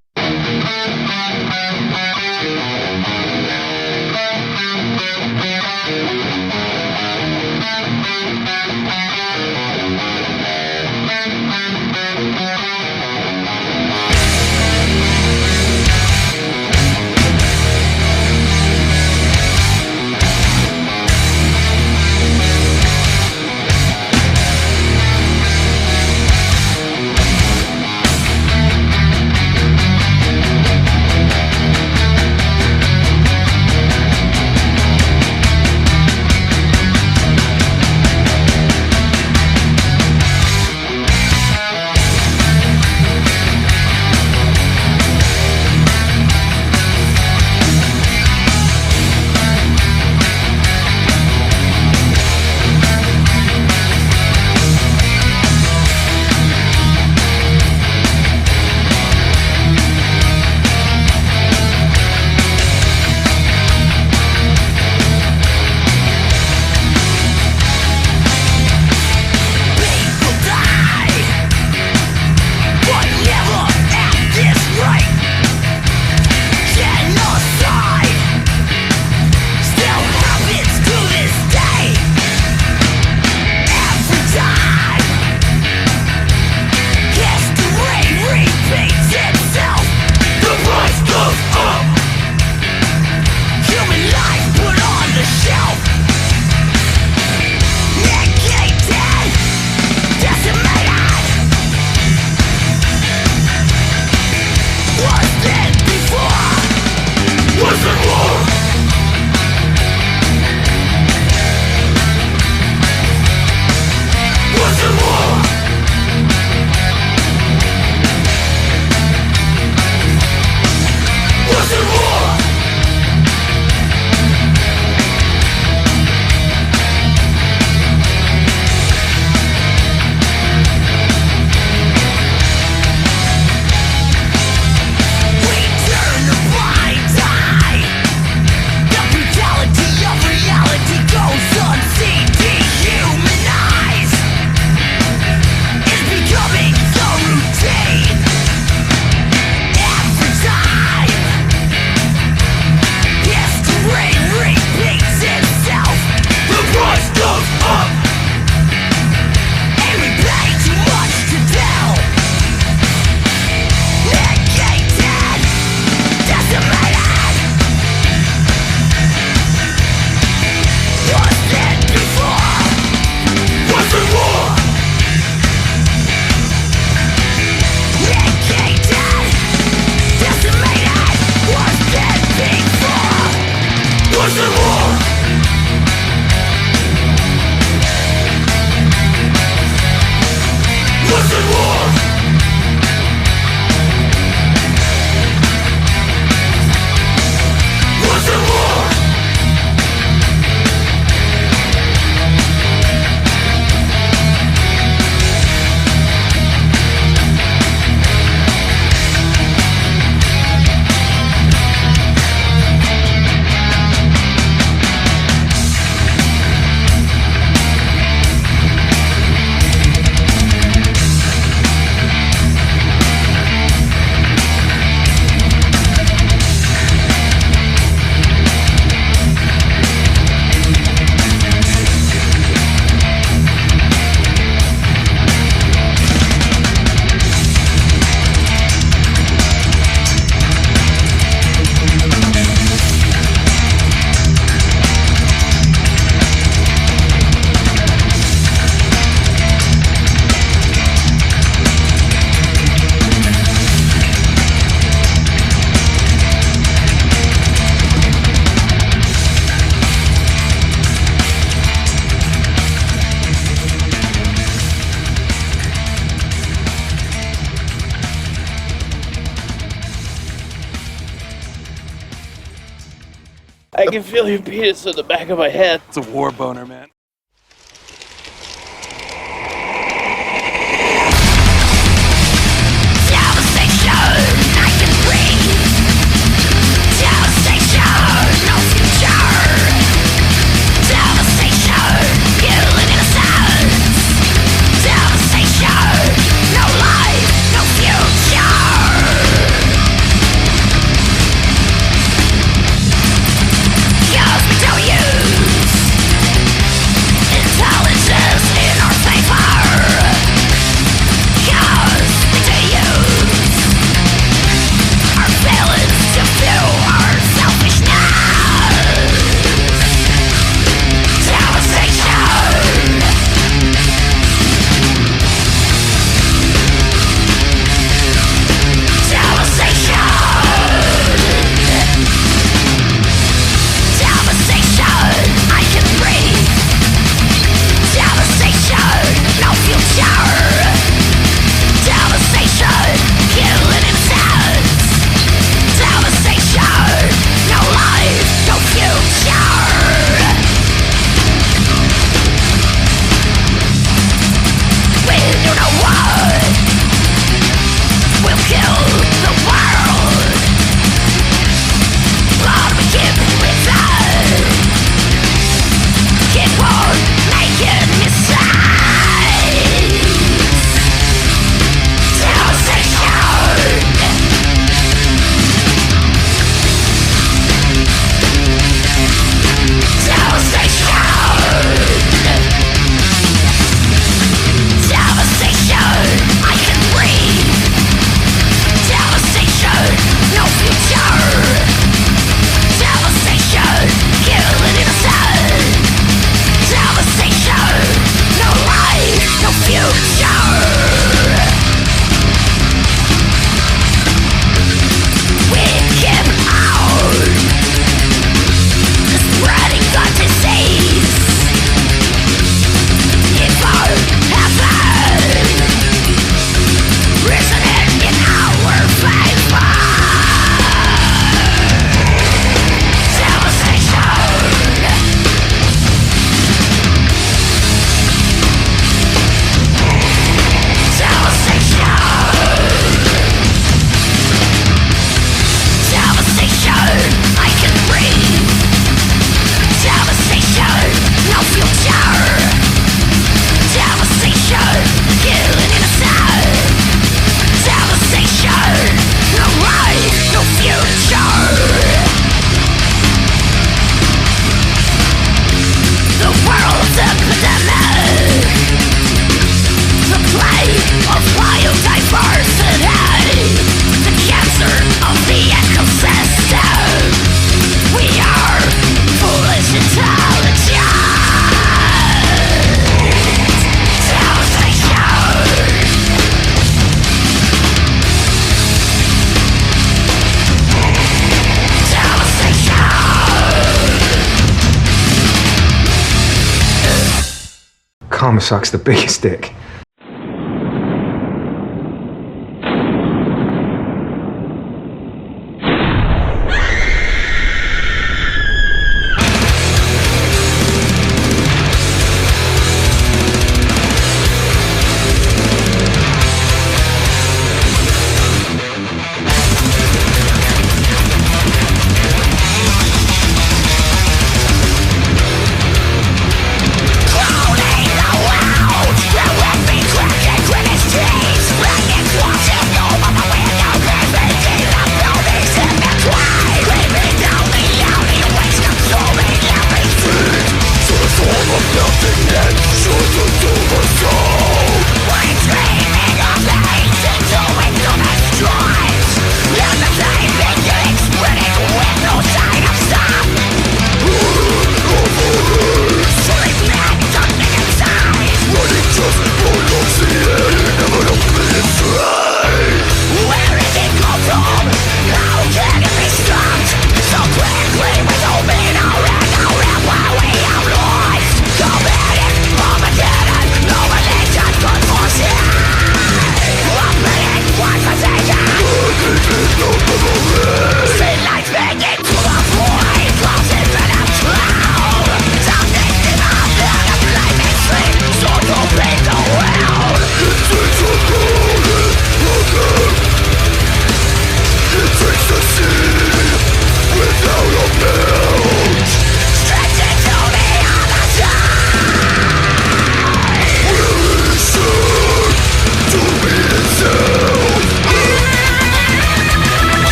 I can feel your penis in the back of my head. It's a war boner, man. No life, no future. mama sucks the biggest dick.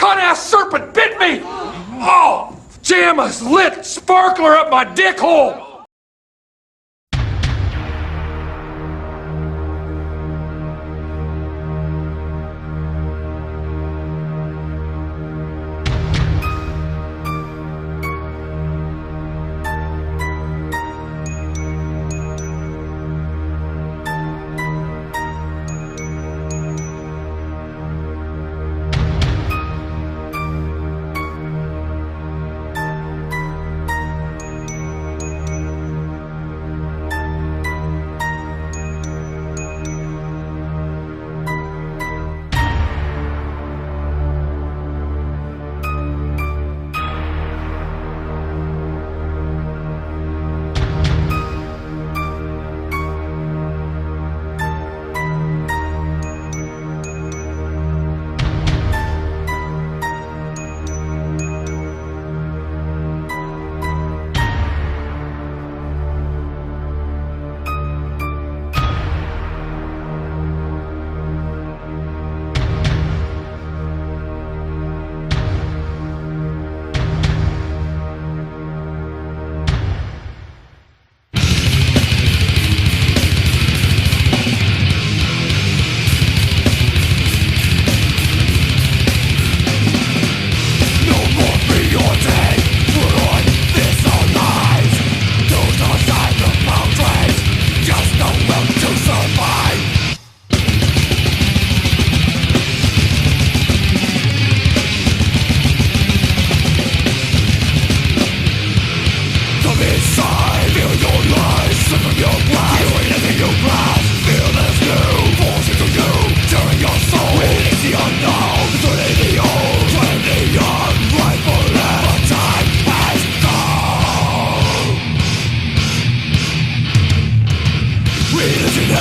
Cunt-ass serpent bit me! Oh! Jam a lit sparkler up my dick hole!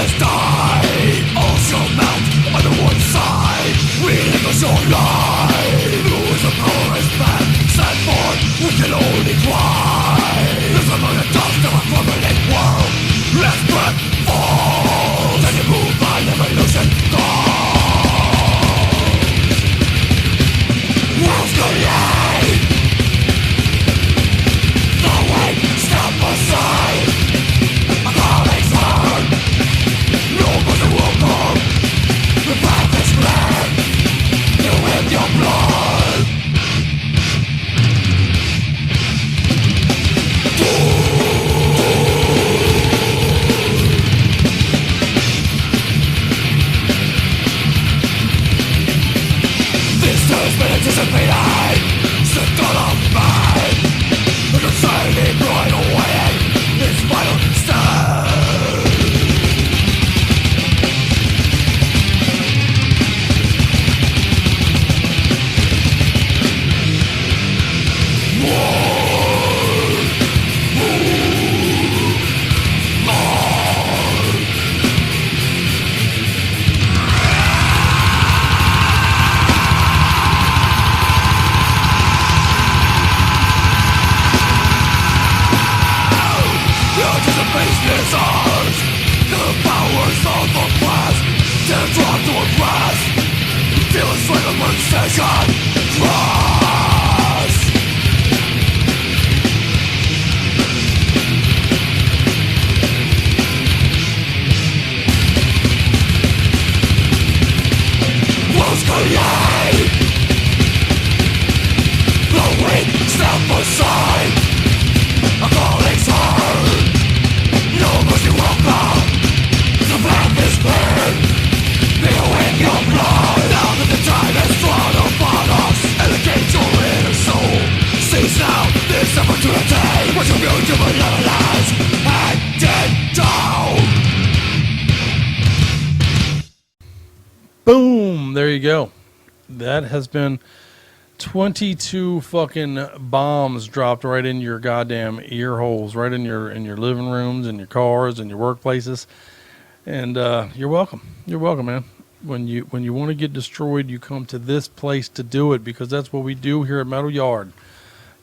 has died. All shall mount on the one side. We live a short life. Who is the poorest man? Stand forth, we can only cry. Live among the dust of a crumbling world. Last breath falls, and you move by evolution gone. Worlds collide. The weight step aside. A calling's heard. No mercy will come. The path is clear. You with your blood. This has been anticipated. Sick on a man. The society brought away its final stand. Is ours. The powers of the past teardrop to oppress. Feel a slave of sensation. Trust. Worlds collide. The weak step aside. A calling's heard. No mercy will come. The path is clear. Feel in your blood. Now that the time has drawn upon us, elevate your inner soul. Seize now this opportunity. What you build to materialize. And down. Boom! There you go. That has been 22 fucking bombs dropped right in your goddamn ear holes, right in your living rooms, in your cars, in your workplaces. And you're welcome. You're welcome, man. When you want to get destroyed, you come to this place to do it, because that's what we do here at Metal Yard.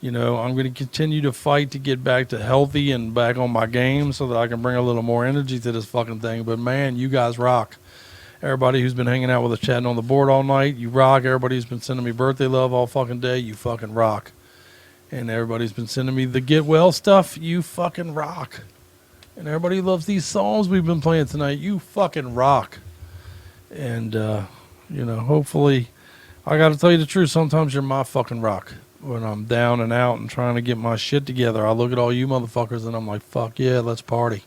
You know, I'm going to continue to fight to get back to healthy and back on my game so that I can bring a little more energy to this fucking thing. But man, you guys rock. Everybody who's been hanging out with us, chatting on the board all night, you rock. Everybody who's been sending me birthday love all fucking day, you fucking rock. And everybody's been sending me the get well stuff, you fucking rock. And everybody who loves these songs we've been playing tonight, you fucking rock. And, you know, hopefully, I got to tell you the truth, sometimes you're my fucking rock. When I'm down and out and trying to get my shit together, I look at all you motherfuckers and I'm like, fuck yeah, let's party.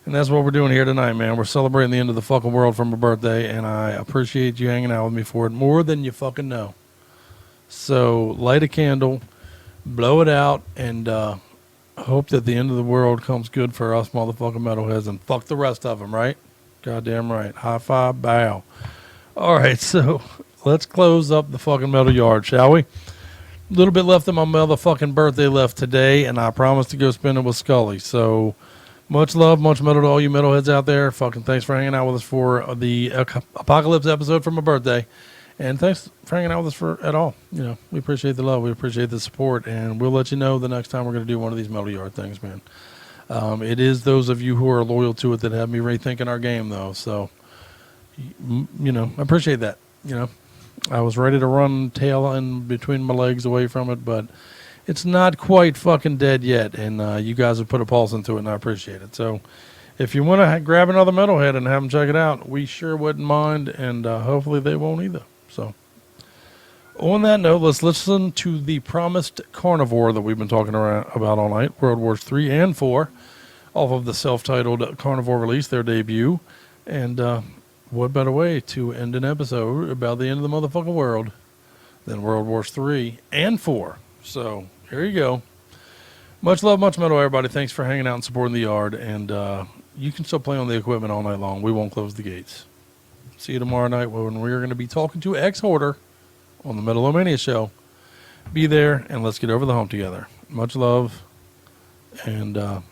And that's what we're doing here tonight, man. We're celebrating the end of the fucking world for my birthday, and I appreciate you hanging out with me for it more than you fucking know. So light a candle, blow it out, and hope that the end of the world comes good for us motherfucking metalheads, and fuck the rest of them, right? Goddamn right. High five, bow. All right, so let's close up the fucking Metal Yard, shall we? A little bit left of my motherfucking birthday left today, and I promise to go spend it with Scully. So much love, much metal to all you metalheads out there. Fucking thanks for hanging out with us for the Apocalypse episode for my birthday. And thanks for hanging out with us for at all. You know, we appreciate the love. We appreciate the support. And we'll let you know the next time we're going to do one of these Metal Yard things, man. It is those of you who are loyal to it that have me rethinking our game, though. So, you know, I appreciate that. You know, I was ready to run tail in between my legs away from it, but it's not quite fucking dead yet, and you guys have put a pulse into it, and I appreciate it. So if you want to grab another metalhead and have them check it out, we sure wouldn't mind, and hopefully they won't either. So on that note, let's listen to the Promised Carnivore that we've been talking about all night, World Wars 3 and 4, off of the self-titled Carnivore release, their debut. And what better way to end an episode about the end of the motherfucking world than World Wars 3 and 4. So here you go. Much love, much metal, everybody. Thanks for hanging out and supporting the yard. And you can still play on the equipment all night long. We won't close the gates. See you tomorrow night when we're going to be talking to X-Hoarder on the Metal-O-Mania show. Be there, and let's get over the hump together. Much love, and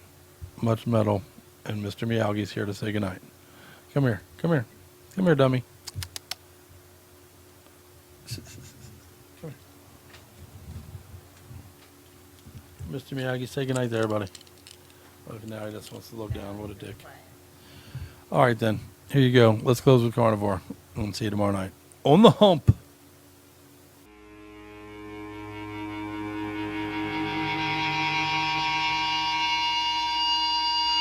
much metal, And Mr. Miyagi's here to say goodnight. Come here. Come here. Come here, dummy. Come here. Mr. Miyagi, say goodnight to everybody. Look, now he just wants to look down. What a dick. All right, then. Here you go. Let's close with Carnivore. And see you tomorrow night. On the hump.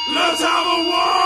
Let's have a war!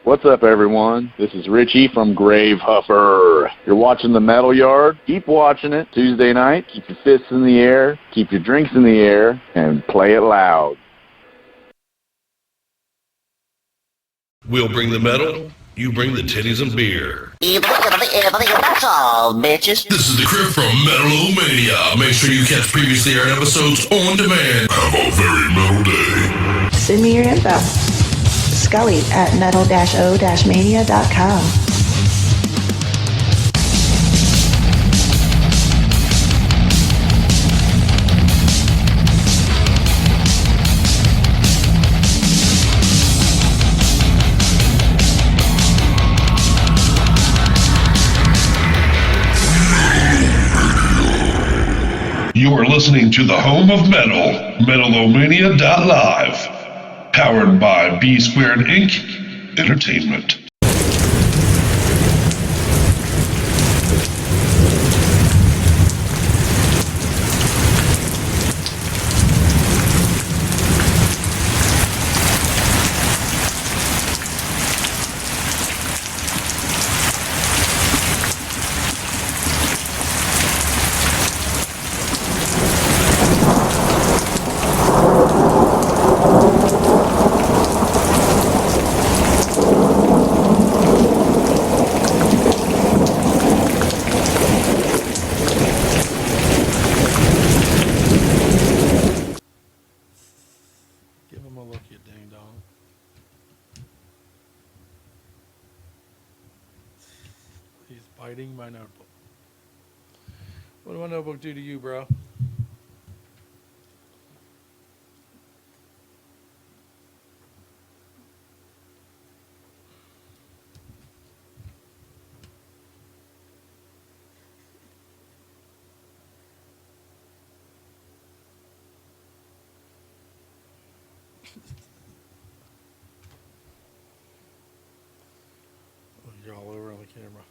What's up, everyone? This is Richie from Grave Huffer. You're watching the Metal Yard. Keep watching it. Tuesday night, keep your fists in the air, keep your drinks in the air, and play it loud. We'll bring the metal, you bring the titties and beer. That's all, bitches. This is the Crib from Metal-O-Mania. Make sure you catch previously aired episodes on demand. Have a very metal day. Send me your info. Scully at metal-o-mania.com. You are listening to the home of metal, Metal-O-Mania.live. Powered by B Squared Inc. Entertainment. Give him a look, you ding dong. He's biting my notebook. What did my notebook do to you, bro? You're all over on the camera.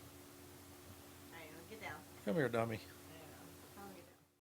Alright, get down. Come here, dummy.